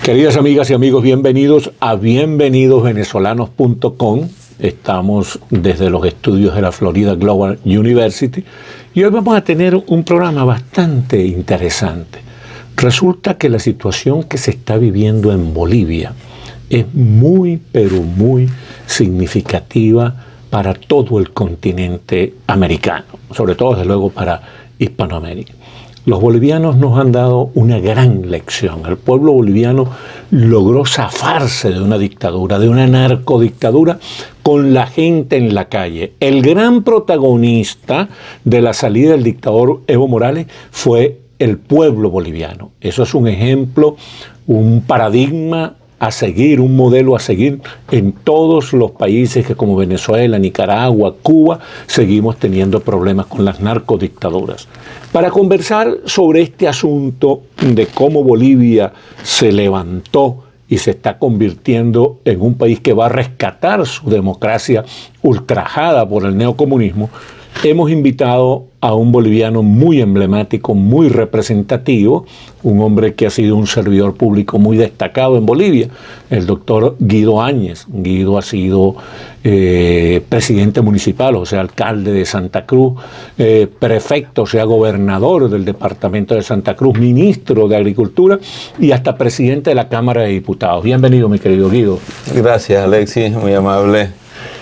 Queridas amigas y amigos, bienvenidos a bienvenidosvenezolanos.com. Estamos desde los estudios de la Florida Global University y hoy vamos a tener un programa bastante interesante. Resulta que la situación que se está viviendo en Bolivia es muy, pero muy significativa para todo el continente americano, sobre todo, desde luego, para Hispanoamérica. Los bolivianos nos han dado una gran lección. El pueblo boliviano logró zafarse de una dictadura, de una narcodictadura, con la gente en la calle. El gran protagonista de la salida del dictador Evo Morales fue el pueblo boliviano. Eso es un ejemplo, un paradigma a seguir, un modelo a seguir en todos los países que, como Venezuela, Nicaragua, Cuba, seguimos teniendo problemas con las narcodictaduras. Para conversar sobre este asunto de cómo Bolivia se levantó y se está convirtiendo en un país que va a rescatar su democracia ultrajada por el neocomunismo, hemos invitado a un boliviano muy emblemático, muy representativo, un hombre que ha sido un servidor público muy destacado en Bolivia, el doctor Guido Áñez. Guido ha sido presidente municipal, o sea, alcalde de Santa Cruz, prefecto, o sea, gobernador del departamento de Santa Cruz, ministro de Agricultura y hasta presidente de la Cámara de Diputados. Bienvenido, mi querido Guido. Gracias, Alexis, muy amable.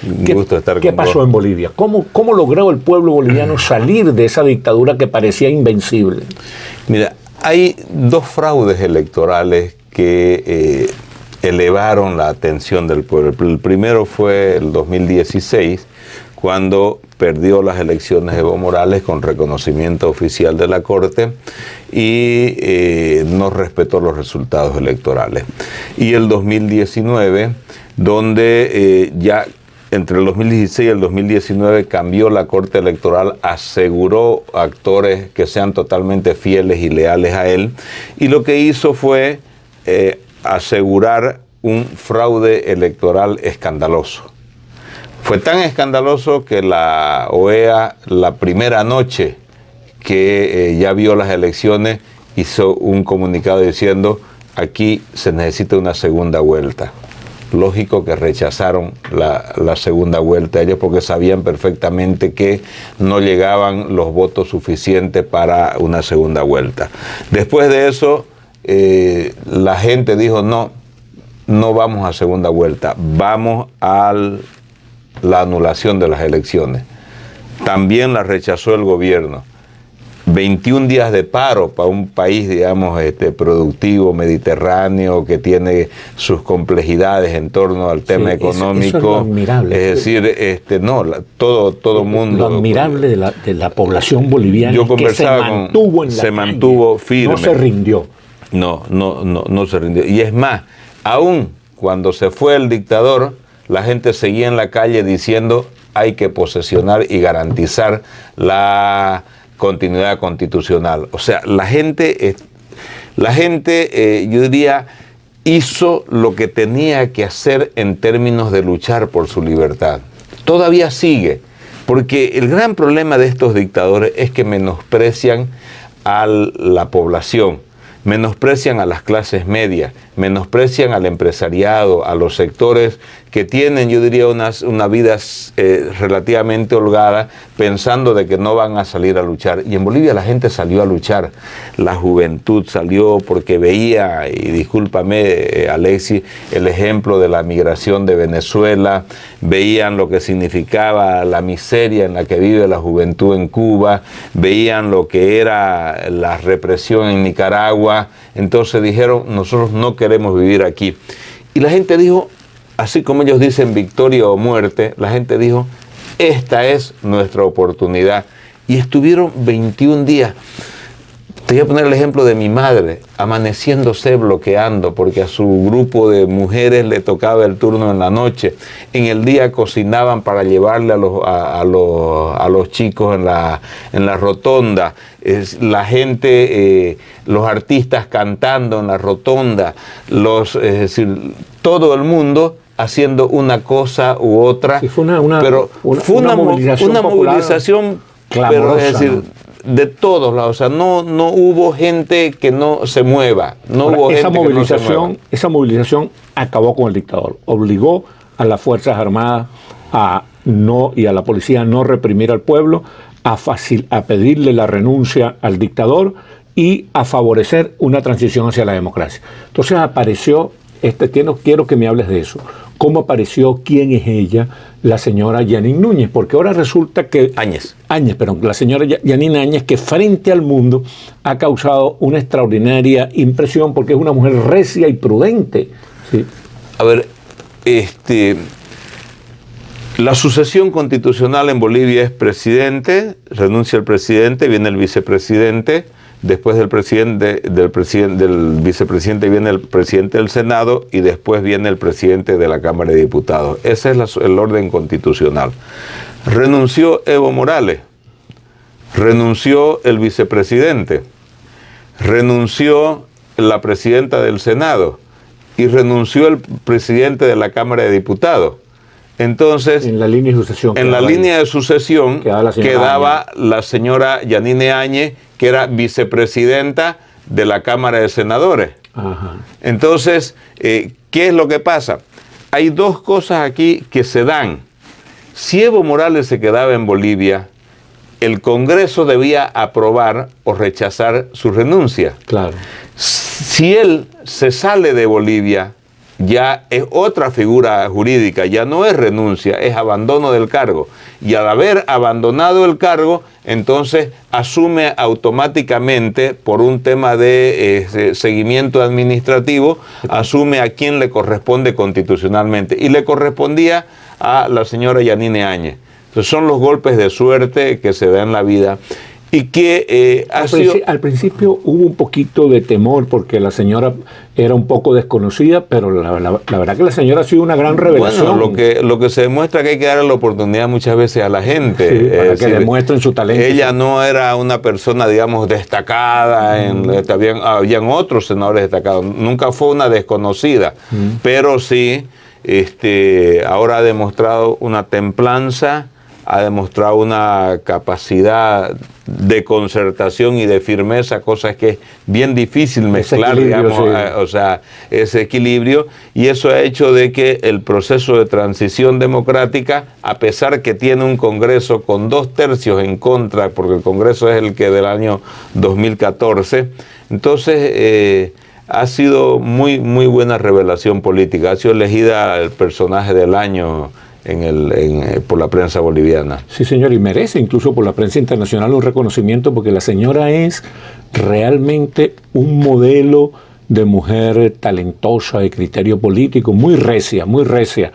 Un gusto estar con vos. ¿Qué pasó en Bolivia? ¿Cómo logró el pueblo boliviano salir de esa dictadura que parecía invencible? Mira, hay dos fraudes electorales que elevaron la atención del pueblo. El primero fue el 2016, cuando perdió las elecciones Evo Morales con reconocimiento oficial de la Corte y no respetó los resultados electorales. Y el 2019, donde ya entre el 2016 y el 2019 cambió la Corte Electoral, aseguró actores que sean totalmente fieles y leales a él, y lo que hizo fue asegurar un fraude electoral escandaloso. Fue tan escandaloso que la OEA, la primera noche que ya vio las elecciones, hizo un comunicado diciendo: aquí se necesita una segunda vuelta. Lógico que rechazaron la segunda vuelta ellos, porque sabían perfectamente que no llegaban los votos suficientes para una segunda vuelta. Después de eso, la gente dijo: no vamos a segunda vuelta, vamos a la anulación de las elecciones. También la rechazó el gobierno. 21 días de paro para un país, digamos, productivo, mediterráneo, que tiene sus complejidades en torno al tema económico. Eso es lo admirable. Es decir, todo mundo. Lo admirable de la población boliviana. Yo conversaba se mantuvo firme. No se rindió. No se rindió. Y es más, aún cuando se fue el dictador, la gente seguía en la calle diciendo: hay que posesionar y garantizar la continuidad constitucional. O sea, la gente, yo diría, hizo lo que tenía que hacer en términos de luchar por su libertad. Todavía sigue, porque el gran problema de estos dictadores es que menosprecian a la población, menosprecian a las clases medias, menosprecian al empresariado, a los sectores que tienen, yo diría, una vida relativamente holgada, pensando de que no van a salir a luchar. Y en Bolivia la gente salió a luchar. La juventud salió porque veía, y discúlpame, Alexis, el ejemplo de la migración de Venezuela, veían lo que significaba la miseria en la que vive la juventud en Cuba, veían lo que era la represión en Nicaragua. Entonces dijeron: nosotros no queremos vivir aquí. Y la gente dijo, así como ellos dicen victoria o muerte, la gente dijo: esta es nuestra oportunidad. Y estuvieron 21 días. Te voy a poner el ejemplo de mi madre, amaneciéndose bloqueando, porque a su grupo de mujeres le tocaba el turno en la noche. En el día cocinaban para llevarle a los chicos en la rotonda. La gente, los artistas cantando en la rotonda, es decir, todo el mundo haciendo una cosa u otra. Sí, fue una movilización movilización, pero es decir, de todos lados, o sea, no hubo gente que no se mueva, no Ahora, hubo esa gente que no se mueva. movilización acabó con el dictador, obligó a las Fuerzas Armadas y a la policía a no reprimir al pueblo, a pedirle la renuncia al dictador y a favorecer una transición hacia la democracia. Entonces apareció, quiero que me hables de eso. ¿Cómo apareció? ¿Quién es ella? La señora Yanine Núñez, porque ahora resulta que... Áñez, perdón, la señora Yanine Áñez, que frente al mundo ha causado una extraordinaria impresión porque es una mujer recia y prudente. ¿Sí? A ver, la sucesión constitucional en Bolivia es presidente, renuncia el presidente, viene el vicepresidente, después del vicepresidente viene el presidente del Senado y después viene el presidente de la Cámara de Diputados. Ese es el orden constitucional. Renunció Evo Morales, renunció el vicepresidente, renunció la presidenta del Senado y renunció el presidente de la Cámara de Diputados. Entonces, en la línea de sucesión, quedaba la señora Yanine Áñez, que era vicepresidenta de la Cámara de Senadores. Ajá. Entonces, ¿qué es lo que pasa? Hay dos cosas aquí que se dan. Si Evo Morales se quedaba en Bolivia, el Congreso debía aprobar o rechazar su renuncia. Claro. Si él se sale de Bolivia, ya es otra figura jurídica, ya no es renuncia, es abandono del cargo. Y al haber abandonado el cargo, entonces asume automáticamente, por un tema de seguimiento administrativo, asume a quien le corresponde constitucionalmente. Y le correspondía a la señora Yanine Áñez. Entonces son los golpes de suerte que se dan en la vida. Y que al principio hubo un poquito de temor porque la señora era un poco desconocida, pero la verdad que la señora ha sido una gran revelación. Bueno, lo que se demuestra que hay que darle la oportunidad muchas veces a la gente. Sí, para que demuestren su talento. Ella no era una persona, digamos, destacada, habían otros senadores destacados, nunca fue una desconocida, pero sí, ahora ha demostrado una templanza, ha demostrado una capacidad de concertación y de firmeza, cosas que es bien difícil mezclar, digamos, sí. Ese equilibrio, y eso ha hecho de que el proceso de transición democrática, a pesar que tiene un Congreso con 2/3 en contra, porque el Congreso es el que del año 2014, entonces ha sido muy, muy buena revelación política, ha sido elegida el personaje del año por la prensa boliviana. Sí, señor, y merece incluso por la prensa internacional un reconocimiento porque la señora es realmente un modelo de mujer talentosa, de criterio político, muy recia, muy recia.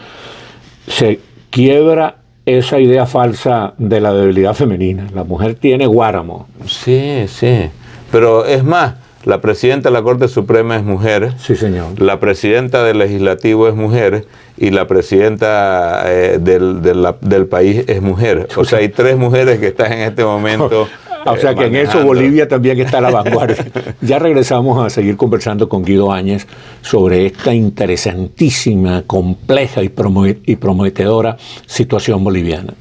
Se quiebra esa idea falsa de la debilidad femenina. La mujer tiene guáramo. Sí, sí, pero es más, la presidenta de la Corte Suprema es mujer. Sí, señor. La presidenta del Legislativo es mujer y la presidenta del país es mujer. O sea, hay 3 mujeres que están en este momento. O sea, que en eso Bolivia también está a la vanguardia. Ya regresamos a seguir conversando con Guido Áñez sobre esta interesantísima, compleja y prometedora situación boliviana.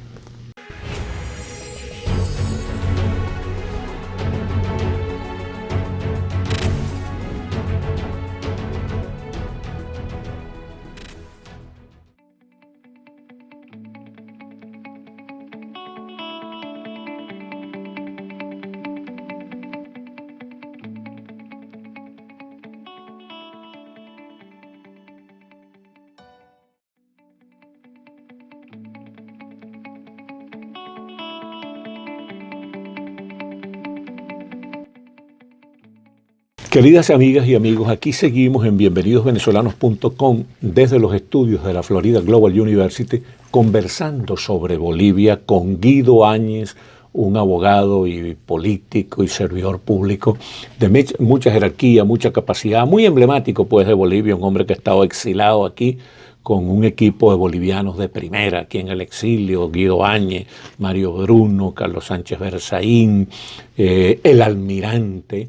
Queridas amigas y amigos, aquí seguimos en bienvenidosvenezolanos.com desde los estudios de la Florida Global University conversando sobre Bolivia con Guido Áñez, un abogado y político y servidor público de mucha jerarquía, mucha capacidad, muy emblemático pues de Bolivia, un hombre que ha estado exilado aquí con un equipo de bolivianos de primera aquí en el exilio, Guido Áñez, Mario Bruno, Carlos Sánchez Berzaín, el almirante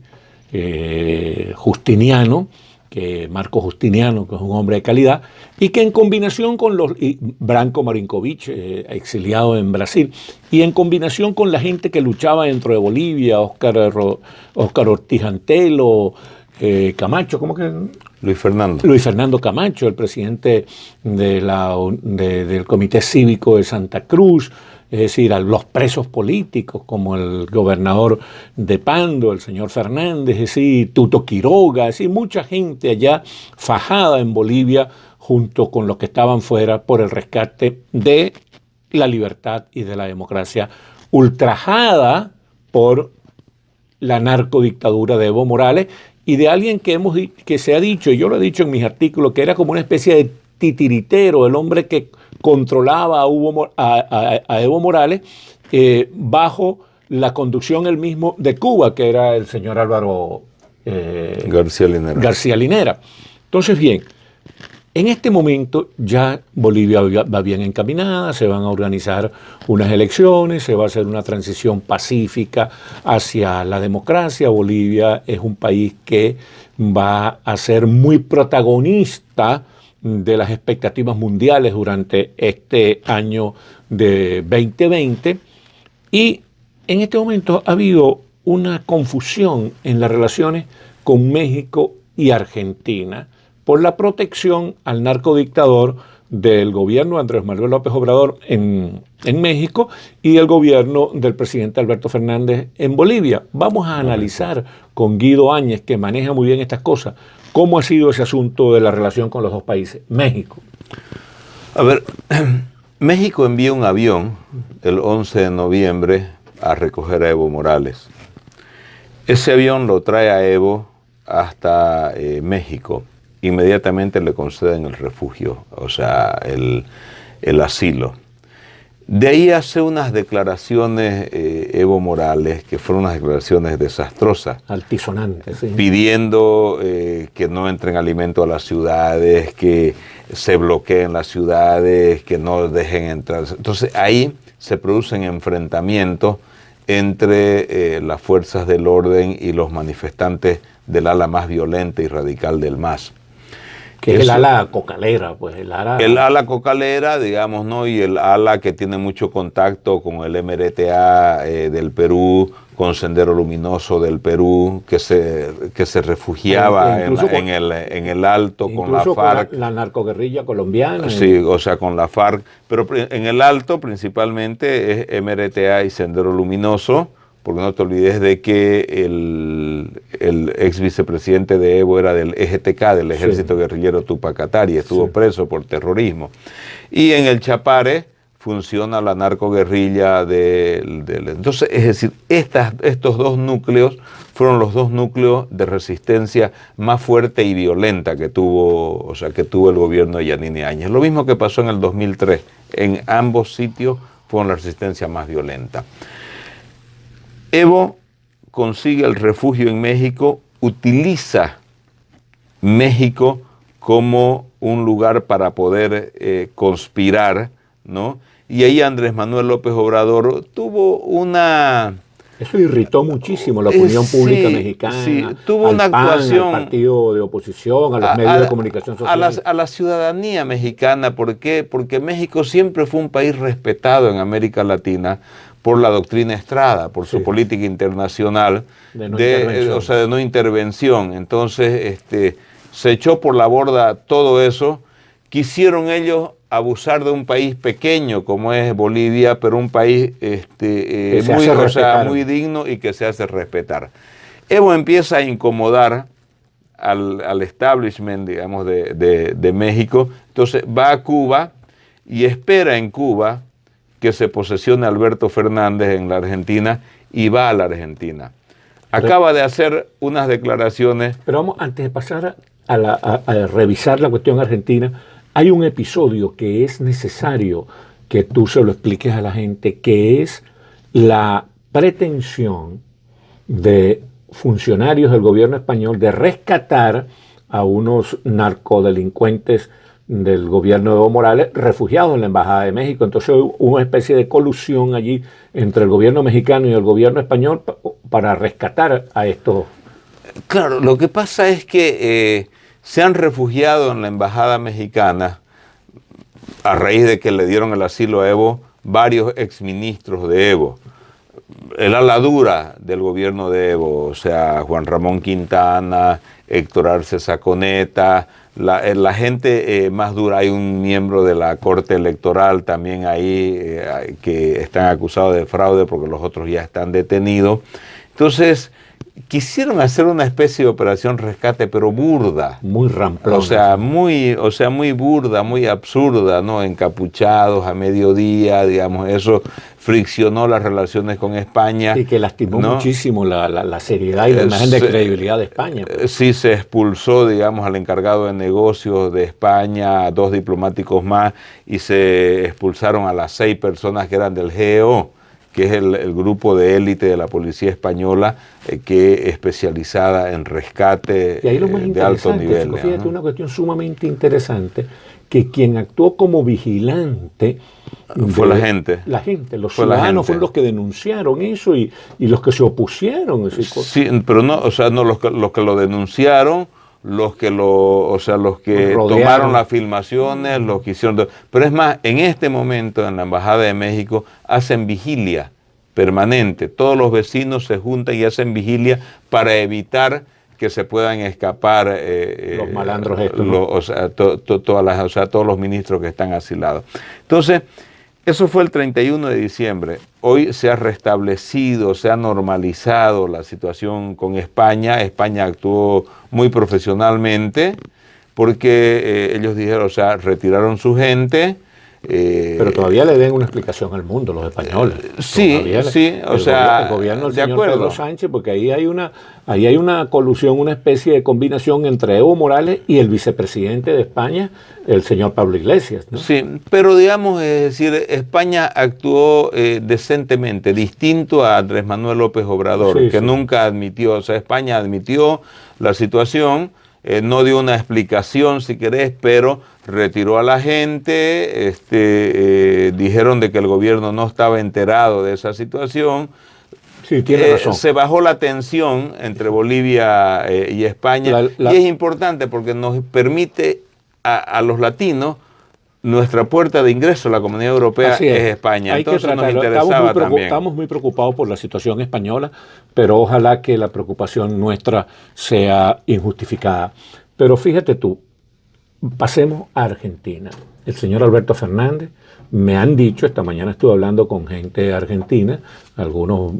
Justiniano, que Marco Justiniano, que es un hombre de calidad, y que en combinación con Branko Marinkovic, exiliado en Brasil, y en combinación con la gente que luchaba dentro de Bolivia, Óscar Ortiz Antelo, Camacho, ¿cómo que? Luis Fernando. Luis Fernando Camacho, el presidente del Comité Cívico de Santa Cruz, es decir, a los presos políticos como el gobernador de Pando, el señor Fernández, es decir, Tuto Quiroga, es decir, mucha gente allá fajada en Bolivia junto con los que estaban fuera por el rescate de la libertad y de la democracia, ultrajada por la narcodictadura de Evo Morales y de alguien que se ha dicho, y yo lo he dicho en mis artículos, que era como una especie de titiritero, el hombre que controlaba a Evo Morales bajo la conducción él mismo de Cuba, que era el señor Álvaro García Linera. Entonces, bien, en este momento ya Bolivia va bien encaminada, se van a organizar unas elecciones, se va a hacer una transición pacífica hacia la democracia. Bolivia es un país que va a ser muy protagonista de las expectativas mundiales durante este año de 2020 y en este momento ha habido una confusión en las relaciones con México y Argentina por la protección al narcodictador del gobierno de Andrés Manuel López Obrador en México y el gobierno del presidente Alberto Fernández en Bolivia. Vamos a analizar con Guido Áñez, que maneja muy bien estas cosas, cómo ha sido ese asunto de la relación con los dos países. México. A ver, México envía un avión el 11 de noviembre a recoger a Evo Morales. Ese avión lo trae a Evo hasta México. Inmediatamente le conceden el refugio, o sea, el asilo. De ahí hace unas declaraciones Evo Morales, que fueron unas declaraciones desastrosas. Altisonantes, sí. Pidiendo que no entren alimentos a las ciudades, que se bloqueen las ciudades, que no dejen entrar. Entonces ahí se producen enfrentamientos entre las fuerzas del orden y los manifestantes del ala más violenta y radical del MAS. Que es el ala cocalera, pues el ala cocalera, digamos, ¿no? Y el ala que tiene mucho contacto con el MRTA del Perú, con Sendero Luminoso del Perú, que se refugiaba en el Alto con la FARC. Con la narcoguerrilla colombiana. Sí, o sea, con la FARC. Pero en el Alto principalmente es MRTA y Sendero Luminoso, porque no te olvides de que el ex vicepresidente de Evo era del EGTK, del Ejército Guerrillero Tupac Katari, y estuvo preso por terrorismo. Y en el Chapare funciona la narcoguerrilla entonces, es decir, estos dos núcleos fueron los dos núcleos de resistencia más fuerte y violenta que tuvo el gobierno de Yanine Áñez. Lo mismo que pasó en el 2003. En ambos sitios fueron la resistencia más violenta. Evo consigue el refugio en México, utiliza México como un lugar para poder conspirar, ¿no? Y ahí Andrés Manuel López Obrador tuvo una... Eso irritó muchísimo la opinión pública mexicana, sí, tuvo una actuación, al partido de oposición, a los medios de comunicación social. A la ciudadanía mexicana. ¿Por qué? Porque México siempre fue un país respetado en América Latina por la doctrina Estrada, por su política internacional de no intervención. Entonces se echó por la borda todo eso. Quisieron ellos abusar de un país pequeño como es Bolivia, pero un país muy digno y que se hace respetar. Evo empieza a incomodar al establishment, digamos, de México. Entonces va a Cuba y espera en Cuba que se posesione Alberto Fernández en la Argentina y va a la Argentina. Acaba de hacer unas declaraciones. Pero vamos, antes de pasar a revisar la cuestión argentina, hay un episodio que es necesario que tú se lo expliques a la gente, que es la pretensión de funcionarios del gobierno español de rescatar a unos narcodelincuentes del gobierno de Evo Morales refugiados en la Embajada de México. Entonces hubo una especie de colusión allí entre el gobierno mexicano y el gobierno español para rescatar a estos. Claro, lo que pasa es que se han refugiado en la embajada mexicana a raíz de que le dieron el asilo a Evo varios exministros de Evo. El ala dura del gobierno de Evo, o sea, Juan Ramón Quintana, Héctor Arce Saconeta, la gente más dura. Hay un miembro de la Corte Electoral también ahí que están acusados de fraude porque los otros ya están detenidos. Entonces, quisieron hacer una especie de operación rescate, pero burda. Muy ramplona. O sea, muy burda, muy absurda, ¿no? Encapuchados a mediodía, digamos, eso friccionó las relaciones con España. Y que lastimó, ¿no?, muchísimo la seriedad y la imagen de credibilidad de España. Pues. Sí, se expulsó, digamos, al encargado de negocios de España, a 2 diplomáticos más, y se expulsaron a las 6 personas que eran del GEO, que es el grupo de élite de la policía española que es especializada en rescate y ahí lo más de alto nivel. Fíjate, ¿no?, una cuestión sumamente interesante, que quien actuó como vigilante fue la gente. La gente, los ciudadanos fueron los que denunciaron eso y los que se opusieron. Sí, pero no, o sea, no los que lo denunciaron, los que tomaron las filmaciones, los que hicieron. Pero es más, en este momento en la Embajada de México hacen vigilia permanente. Todos los vecinos se juntan y hacen vigilia para evitar que se puedan escapar los malandros estos, todos los ministros que están asilados. Entonces, eso fue el 31 de diciembre. Hoy se ha restablecido, se ha normalizado la situación con España. España actuó muy profesionalmente porque ellos dijeron, retiraron su gente. Pero todavía le den una explicación al mundo, los españoles. El gobierno del señor Pedro Sánchez, porque ahí hay una colusión, una especie de combinación entre Evo Morales y el vicepresidente de España, el señor Pablo Iglesias, ¿no? Sí, pero digamos, es decir, España actuó decentemente, distinto a Andrés Manuel López Obrador, que nunca admitió, España admitió la situación, no dio una explicación, si querés, pero retiró a la gente, dijeron de que el gobierno no estaba enterado de esa situación. Sí, tiene razón. Se bajó la tensión entre Bolivia y España, y es importante porque nos permite a los latinos, nuestra puerta de ingreso a la Comunidad Europea es España. Entonces nos interesaba también. Estamos muy preocupados por la situación española, pero ojalá que la preocupación nuestra sea injustificada. Pero fíjate tú, pasemos a Argentina. El señor Alberto Fernández, me han dicho, esta mañana estuve hablando con gente argentina, algunos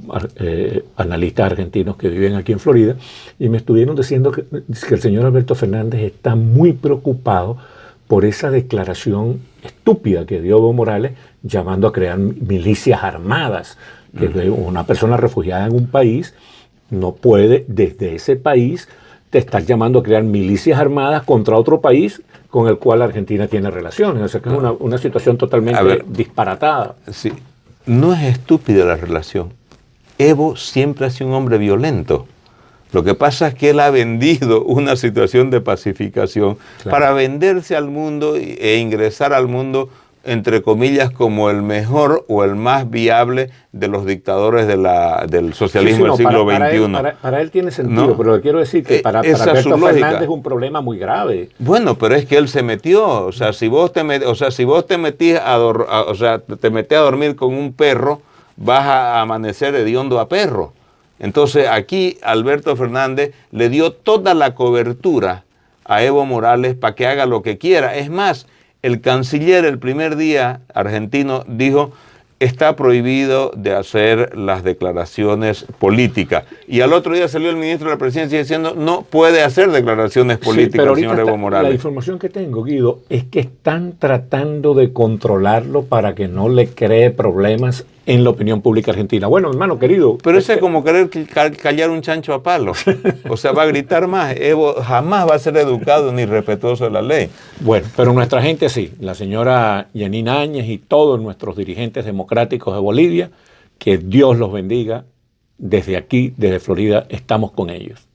analistas argentinos que viven aquí en Florida, y me estuvieron diciendo que el señor Alberto Fernández está muy preocupado por esa declaración estúpida que dio Evo Morales llamando a crear milicias armadas, que una persona refugiada en un país no puede desde ese país te estar llamando a crear milicias armadas contra otro país con el cual Argentina tiene relaciones. O sea que es una situación totalmente disparatada. Sí, no es estúpida la relación. Evo siempre ha sido un hombre violento. Lo que pasa es que él ha vendido una situación de pacificación para venderse al mundo e ingresar al mundo, entre comillas, como el mejor o el más viable de los dictadores del socialismo del siglo XXI. Para él tiene sentido, ¿no? Pero le quiero decir que para Alberto Fernández es un problema muy grave. Bueno, pero es que él se metió. O sea, si vos te metías a dormir con un perro, vas a amanecer hediondo a perro. Entonces aquí Alberto Fernández le dio toda la cobertura a Evo Morales para que haga lo que quiera. Es más, el canciller el primer día argentino dijo, está prohibido de hacer las declaraciones políticas. Y al otro día salió el ministro de la Presidencia diciendo, no puede hacer declaraciones políticas, el señor Evo Morales. La información que tengo, Guido, es que están tratando de controlarlo para que no le cree problemas en la opinión pública argentina. Bueno, hermano querido. Pero eso es como querer callar un chancho a palo. O sea, va a gritar más. Evo jamás va a ser educado ni respetuoso de la ley. Bueno, pero nuestra gente sí. La señora Yanina Áñez y todos nuestros dirigentes democráticos de Bolivia, que Dios los bendiga. Desde aquí, desde Florida, estamos con ellos.